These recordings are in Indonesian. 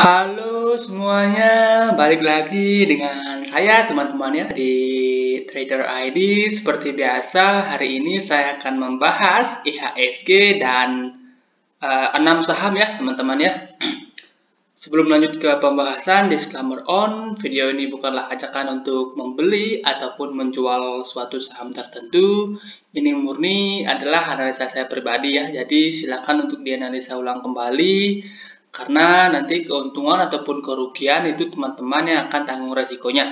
Halo semuanya, balik lagi dengan saya teman-teman ya di Trader ID. Seperti biasa, hari ini saya akan membahas IHSG dan 6 saham ya teman-teman ya. Sebelum lanjut ke pembahasan, disclaimer on, video ini bukanlah ajakan untuk membeli ataupun menjual suatu saham tertentu. Ini murni adalah analisa saya pribadi ya, jadi silakan untuk dianalisa ulang kembali. Karena nanti keuntungan ataupun kerugian itu teman-teman yang akan tanggung resikonya.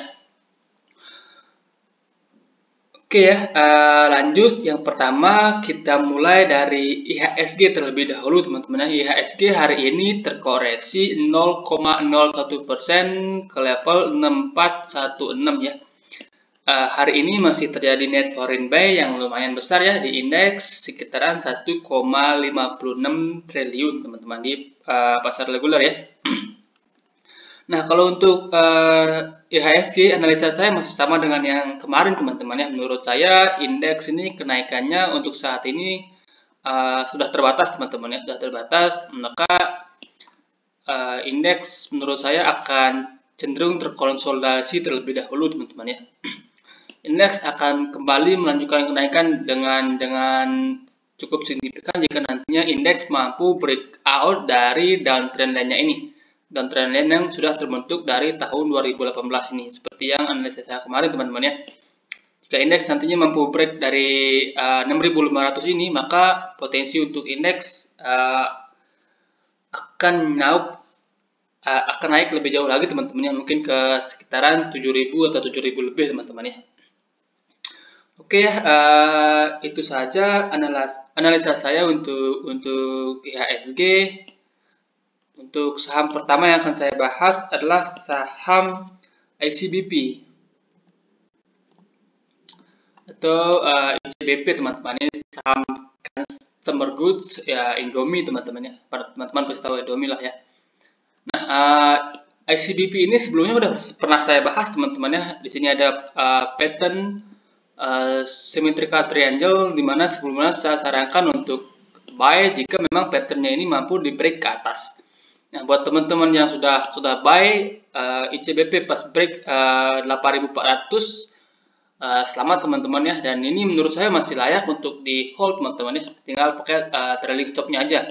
Oke ya, lanjut. Yang pertama kita mulai dari IHSG terlebih dahulu teman-teman. IHSG hari ini terkoreksi 0,01% ke level 6416 ya. Hari ini masih terjadi net foreign buy yang lumayan besar ya di indeks sekitaran 1,56 triliun teman-teman di pasar reguler ya. Nah, kalau untuk IHSG analisa saya masih sama dengan yang kemarin teman-teman ya. Menurut saya indeks ini kenaikannya untuk saat ini sudah terbatas teman-teman ya, sudah terbatas. Maka indeks menurut saya akan cenderung terkonsolidasi terlebih dahulu teman-teman ya. Indeks akan kembali melanjutkan kenaikan dengan cukup signifikan jika nantinya indeks mampu breakout dari downtrend line-nya ini. Downtrend line yang sudah terbentuk dari tahun 2018 ini. Seperti yang analisa saya kemarin teman-teman ya. Jika indeks nantinya mampu break dari 6.500 ini, maka potensi untuk indeks akan naik lebih jauh lagi teman-teman ya. Mungkin ke sekitaran 7.000 atau 7.000 lebih teman-teman ya. Oke ya, itu saja analisa saya untuk IHSG. Untuk saham pertama yang akan saya bahas adalah saham ICBP atau ICBP teman-teman. Ini saham consumer goods ya, Indomie teman-teman ya. Teman-teman pasti tahu Indomie lah ya. Nah, ICBP ini sebelumnya udah pernah saya bahas teman-teman ya. Di sini ada pattern symmetrical triangle, dimana sebelumnya saya sarankan untuk buy jika memang patternnya ini mampu di break ke atas. Nah, buat teman-teman yang sudah buy ICBP pas break 8.400, selamat teman-teman ya. Dan ini menurut saya masih layak untuk di hold teman-teman ya. Tinggal pakai trailing stopnya aja.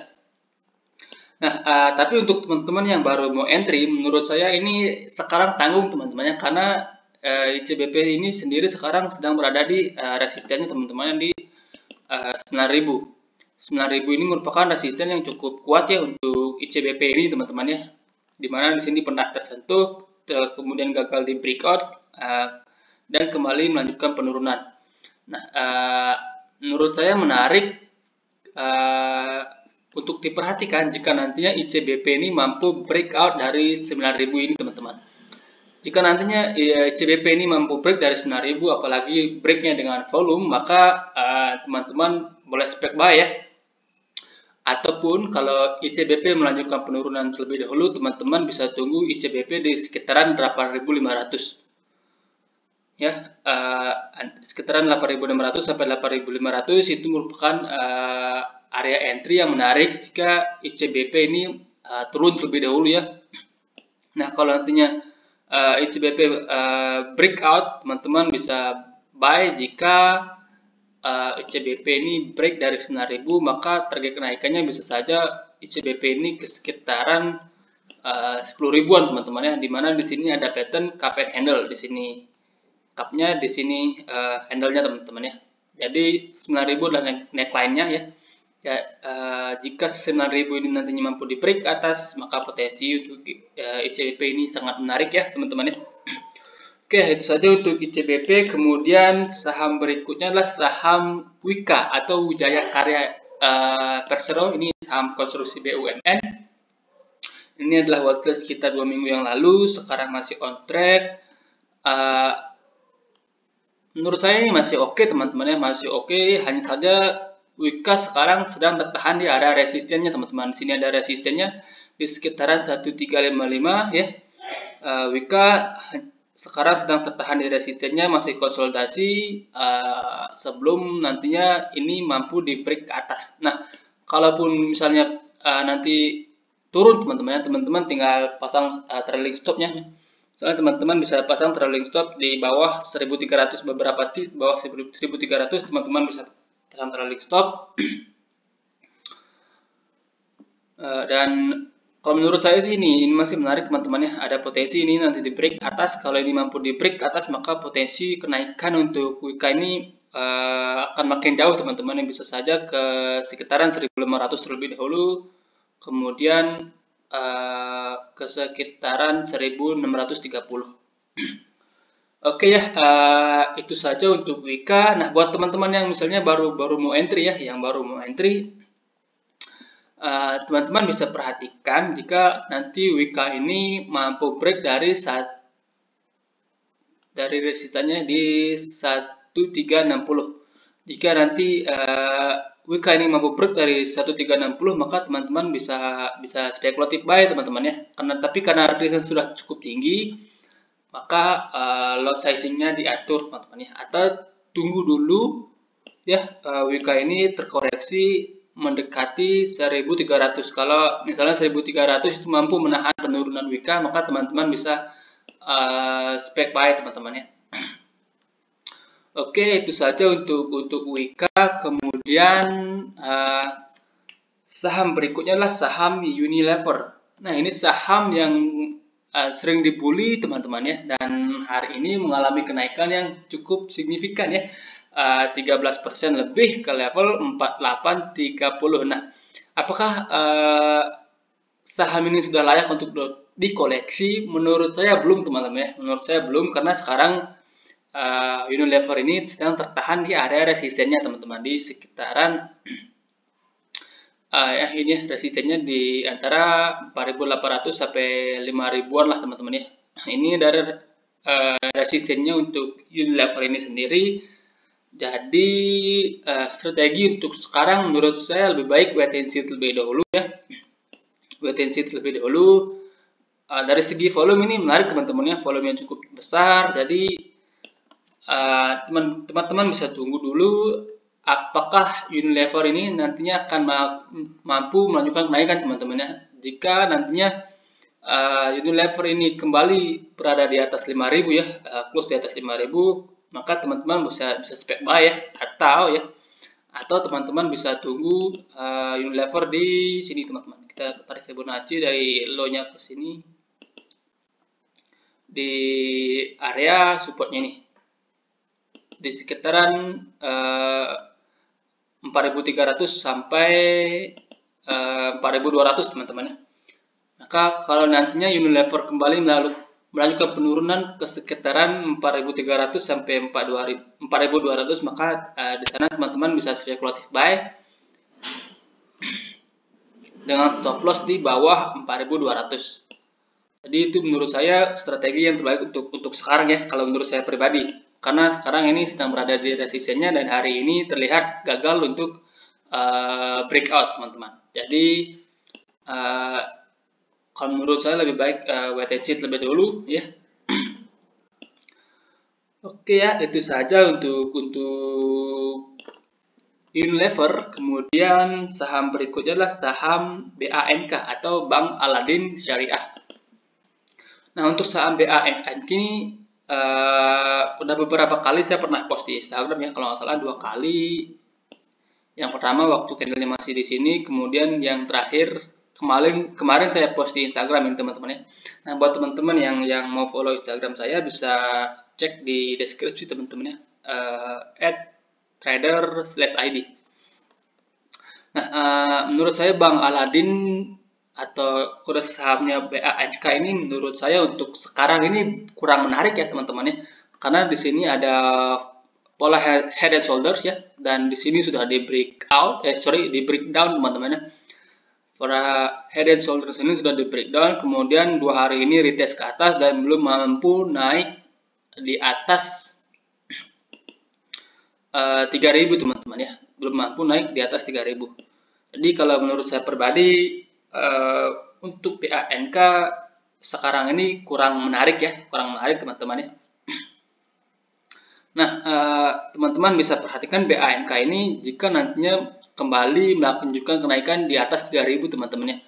Nah, tapi untuk teman-teman yang baru mau entry, menurut saya ini sekarang tanggung teman-teman ya, karena ICBP ini sendiri sekarang sedang berada di resistennya teman-teman yang di 9.000. 9.000 ini merupakan resisten yang cukup kuat ya untuk ICBP ini teman-teman ya. Dimana di sini pernah tersentuh, kemudian gagal di breakout dan kembali melanjutkan penurunan. Nah, menurut saya menarik untuk diperhatikan jika nantinya ICBP ini mampu breakout dari 9.000 ini teman-teman. Jika nantinya ICBP ini mampu break dari 9.000, apalagi breaknya dengan volume, maka teman-teman boleh spek buy ya. Ataupun kalau ICBP melanjutkan penurunan terlebih dahulu, teman-teman bisa tunggu ICBP di sekitaran 8.500 ya. Sekitaran 8.600 sampai 8.500 itu merupakan area entry yang menarik jika ICBP ini turun terlebih dahulu ya. Nah, kalau nantinya ICBP breakout, teman-teman bisa buy jika ICBP ini break dari 9.000, maka target kenaikannya bisa saja ICBP ini ke sekitaran 10.000-an teman-teman ya. Dimana di sini ada pattern cup and handle, di sini cupnya, di sini handle-nya teman-teman ya. Jadi 9.000 adalah neckline-nya ya. Ya, jika 9.000 ini nantinya mampu di break ke atas, maka potensi untuk ICBP ini sangat menarik ya teman-teman ya. Oke, itu saja untuk ICBP. Kemudian saham berikutnya adalah saham Wika atau Wijaya Karya Persero. Ini saham konstruksi BUMN. Ini adalah watchlist sekitar 2 minggu yang lalu, sekarang masih on track. Menurut saya ini masih oke teman-teman ya, masih oke. Hanya saja Wika sekarang sedang tertahan di area resistennya teman-teman. Di sini ada resistennya di sekitaran 1355 ya. Wika sekarang sedang tertahan di resistennya, masih konsolidasi sebelum nantinya ini mampu di break ke atas. Nah, kalaupun misalnya nanti turun teman-teman. Teman-teman tinggal pasang trailing stopnya. Soalnya teman-teman bisa pasang trailing stop di bawah 1300, beberapa di bawah 1300 teman-teman bisa pasang trailing stop. Dan kalau menurut saya sih ini masih menarik teman-teman ya. Ada potensi ini nanti di break atas. Kalau ini mampu di break atas, maka potensi kenaikan untuk WK ini akan makin jauh teman-teman. Yang bisa saja ke sekitaran 1500 terlebih dahulu, kemudian ke sekitaran 1630. Oke ya, itu saja untuk WK. Nah, buat teman-teman yang misalnya baru mau entry ya, teman-teman bisa perhatikan jika nanti WK ini mampu break dari resistannya di 1360. Jika nanti WK ini mampu break dari 1360, maka teman-teman bisa spekulatif buy teman-teman ya. Karena resistance sudah cukup tinggi, maka lot sizingnya diatur teman-teman ya. Atau tunggu dulu ya, WK ini terkoreksi mendekati 1300. Kalau misalnya 1300 itu mampu menahan penurunan WK, maka teman-teman bisa spek buy teman-teman ya. Oke, itu saja untuk WK. Kemudian saham berikutnya adalah saham Unilever. Nah, ini saham yang sering dibully teman-teman ya, dan hari ini mengalami kenaikan yang cukup signifikan ya. 13% lebih ke level 4830. Nah, apakah saham ini sudah layak untuk dikoleksi? Menurut saya belum teman-teman ya. Menurut saya belum, karena sekarang Unilever ini sedang tertahan di area resistennya teman-teman, di sekitaran ini resistennya di antara 4.800 sampai 5.000-an lah teman-teman ya. Ini dari resistennya untuk Unilever ini sendiri. Jadi strategi untuk sekarang menurut saya lebih baik wait and see terlebih dahulu ya. Wait and see terlebih dahulu. Dari segi volume ini menarik teman-teman ya, volumenya cukup besar. Jadi teman-teman bisa tunggu dulu apakah Unilever ini nantinya akan mampu melanjutkan kenaikan teman-teman ya. Jika nantinya Unilever ini kembali berada di atas 5.000 ya, close di atas 5.000, maka teman-teman bisa spek buy ya, atau teman-teman bisa tunggu Unilever di sini teman-teman. Kita tarik Fibonacci dari low-nya ke sini di area supportnya ini di sekitaran 4.300 sampai 4.200 teman-teman ya. Maka kalau nantinya Unilever kembali melanjutkan penurunan ke sekitaran 4.300 sampai 4.200, maka di sana teman-teman bisa spekulatif buy dengan stop loss di bawah 4.200. Jadi itu menurut saya strategi yang terbaik untuk sekarang ya, kalau menurut saya pribadi. Karena sekarang ini sedang berada di resistennya dan hari ini terlihat gagal untuk breakout teman-teman. Jadi kalau menurut saya lebih baik wait and see terlebih dahulu ya. Oke ya, itu saja untuk Unilever. Kemudian saham berikutnya adalah saham BANK atau Bank Aladin Syariah. Nah, untuk saham BANK ini udah beberapa kali saya pernah post di Instagram ya, kalau nggak salah 2 kali. Yang pertama waktu candlenya masih di sini, kemudian yang terakhir kemarin saya post di Instagram ini teman-teman ya. Nah, buat teman-teman yang mau follow Instagram saya bisa cek di deskripsi teman-teman ya, @trader/id. Nah, menurut saya Bank Aladin atau kode sahamnya BANK ini menurut saya untuk sekarang ini kurang menarik ya teman-teman ya. Karena di sini ada pola head and shoulders ya, dan di sini sudah di breakout, di breakdown teman-teman ya. Para head and shoulders ini sudah di breakdown, kemudian 2 hari ini retest ke atas dan belum mampu naik di atas 3.000 teman-teman ya, belum mampu naik di atas 3.000. Jadi kalau menurut saya pribadi untuk BANK sekarang ini kurang menarik teman-teman ya. Nah, teman-teman bisa perhatikan BANK ini jika nantinya kembali melanjutkan kenaikan di atas 3.000 teman-teman ya.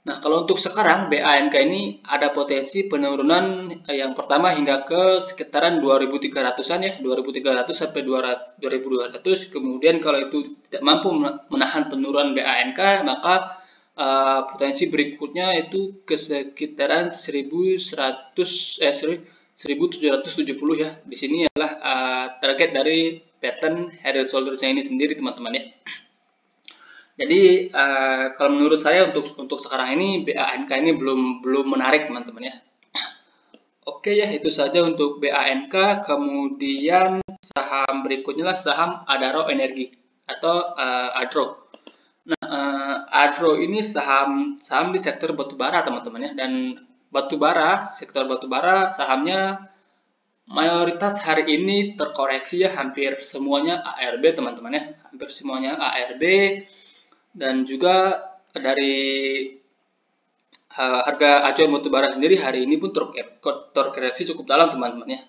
Nah, kalau untuk sekarang BANK ini ada potensi penurunan yang pertama hingga ke sekitaran 2.300-an ya, 2.300 sampai 2.200. Kemudian kalau itu tidak mampu menahan penurunan BANK, maka potensi berikutnya itu ke sekitaran 1770 ya. Di sini adalah target dari pattern head and shoulders-nya ini sendiri, teman-teman ya. Jadi kalau menurut saya untuk sekarang ini BANK ini belum menarik, teman-teman ya. Oke ya, itu saja untuk BANK. Kemudian saham berikutnya lah saham Adaro Energi atau Adro. Nah, Adro ini saham di sektor batubara, teman-teman ya. Dan batubara, sektor batubara sahamnya mayoritas hari ini terkoreksi ya, hampir semuanya ARB, teman-teman ya. Hampir semuanya ARB. Dan juga dari harga acuan batubara sendiri hari ini pun terkoreksi cukup dalam, teman-teman ya.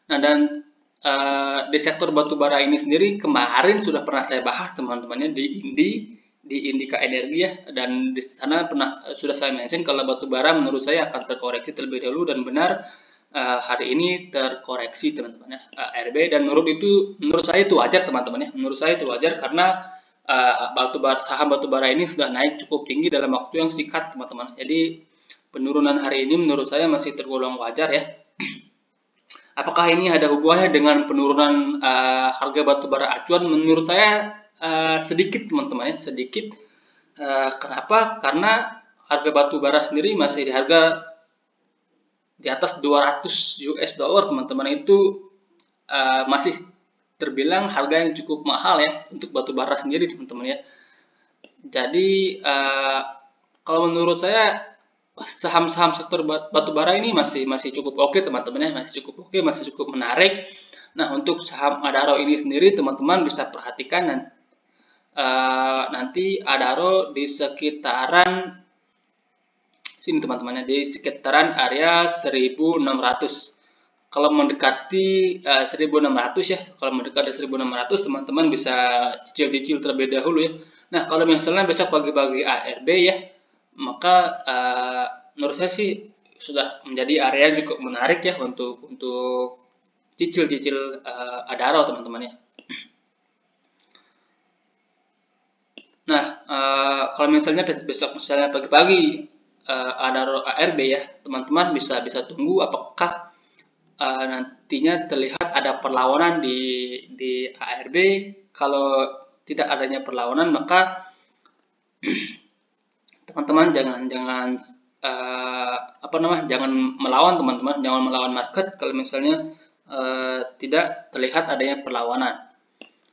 Nah, dan di sektor batubara ini sendiri kemarin sudah pernah saya bahas, teman-temannya, di Indika Energi ya, dan di sana sudah saya mention kalau batubara menurut saya akan terkoreksi terlebih dahulu, dan benar hari ini terkoreksi, teman-teman ya, ARB, dan menurut saya itu wajar, teman-teman ya. Menurut saya itu wajar karena saham batubara ini sudah naik cukup tinggi dalam waktu yang singkat, teman-teman. Jadi penurunan hari ini menurut saya masih tergolong wajar ya. Apakah ini ada hubungannya dengan penurunan harga batubara acuan? Menurut saya sedikit, teman-teman ya, sedikit. Kenapa? Karena harga batubara sendiri masih di harga di atas 200 US dollar, teman-teman. Itu masih terbilang harga yang cukup mahal ya untuk batubara sendiri, teman-teman ya. Jadi kalau menurut saya saham-saham sektor batubara ini masih cukup oke, teman-teman ya, masih cukup oke, masih cukup menarik. Nah, untuk saham Adaro ini sendiri teman-teman bisa perhatikan nanti Adaro di sekitaran sini, teman-teman ya, di sekitaran area 1600. Kalau mendekati 1600 ya, kalau mendekati 1600 teman-teman bisa cicil-cicil terlebih dahulu ya. Nah, kalau misalnya besok pagi-pagi ARB ya, maka menurut saya sih sudah menjadi area yang cukup menarik ya untuk cicil-cicil Adaro, teman-teman ya. Nah, kalau misalnya besok misalnya pagi-pagi Adaro ARB ya, teman-teman bisa tunggu apakah nantinya terlihat ada perlawanan di ARB. Kalau tidak adanya perlawanan, maka teman-teman jangan melawan, teman-teman, jangan melawan market kalau misalnya tidak terlihat adanya perlawanan.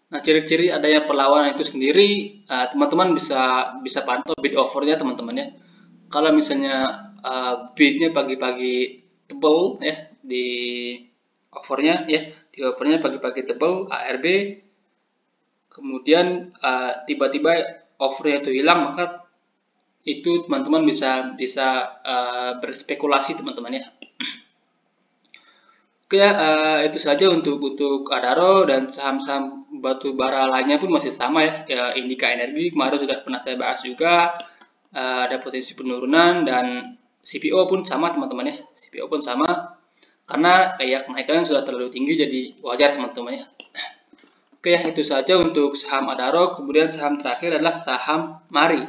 Nah, ciri-ciri adanya perlawanan itu sendiri teman-teman bisa pantau bid offernya, teman-teman ya. Kalau misalnya bidnya pagi-pagi tebal ya, di offernya pagi-pagi tebal ARB, kemudian tiba-tiba offernya itu hilang, maka itu teman-teman bisa berspekulasi, teman-teman ya. Oke ya, itu saja untuk Adaro, dan saham-saham batubara lainnya pun masih sama ya. Indika Energi kemarin sudah pernah saya bahas juga, ada potensi penurunan, dan CPO pun sama, teman-teman ya. CPO pun sama karena kenaikan sudah terlalu tinggi, jadi wajar, teman-teman ya. Oke ya, itu saja untuk saham Adaro. Kemudian saham terakhir adalah saham Mari.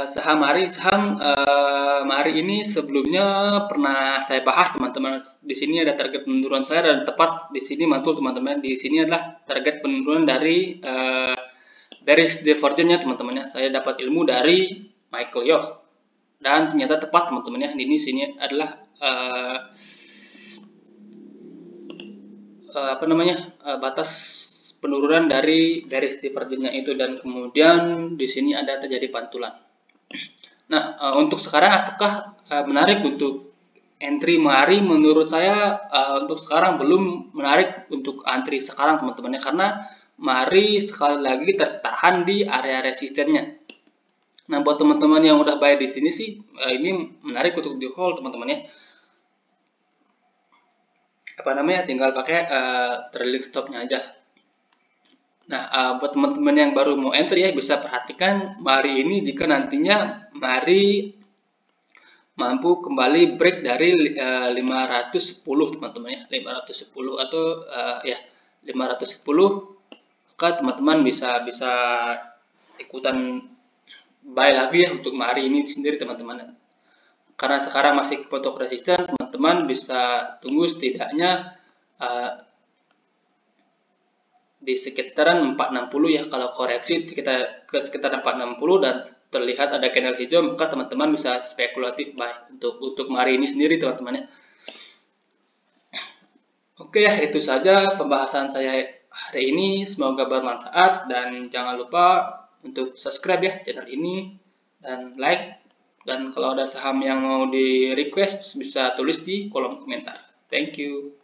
Saham Mari ini sebelumnya pernah saya bahas, teman-teman. Di sini ada target penurunan saya, dan tepat di sini mantul, teman-teman. Di sini adalah target penurunan dari bearish divergence-nya, teman-teman ya. Saya dapat ilmu dari Michael Yoh, dan ternyata tepat, teman-teman ya. Ini sini adalah batas penurunan dari bearish divergence-nya itu, dan kemudian di sini ada terjadi pantulan. Nah, untuk sekarang apakah menarik untuk entry Mari? Menurut saya untuk sekarang belum menarik untuk entry sekarang, teman-teman ya, karena Mari sekali lagi tertahan di area resistennya. Nah, buat teman-teman yang udah buy di sini sih ini menarik untuk di hold, teman-teman ya. Tinggal pakai trailing stopnya aja. Nah, buat teman-teman yang baru mau enter ya, bisa perhatikan Mari ini jika nantinya Mari mampu kembali break dari 510 teman-teman ya, 510 atau ya 510, maka teman-teman bisa ikutan buy lagi ya untuk Mari ini sendiri teman-teman. Karena sekarang masih untuk resisten, teman-teman bisa tunggu setidaknya di sekitaran 460 ya. Kalau koreksi kita ke sekitar 460 dan terlihat ada candle hijau, maka teman-teman bisa spekulatif buy untuk Mari ini sendiri teman-teman ya. Oke ya, itu saja pembahasan saya hari ini, semoga bermanfaat dan jangan lupa untuk subscribe ya channel ini dan like, dan kalau ada saham yang mau di request bisa tulis di kolom komentar. Thank you.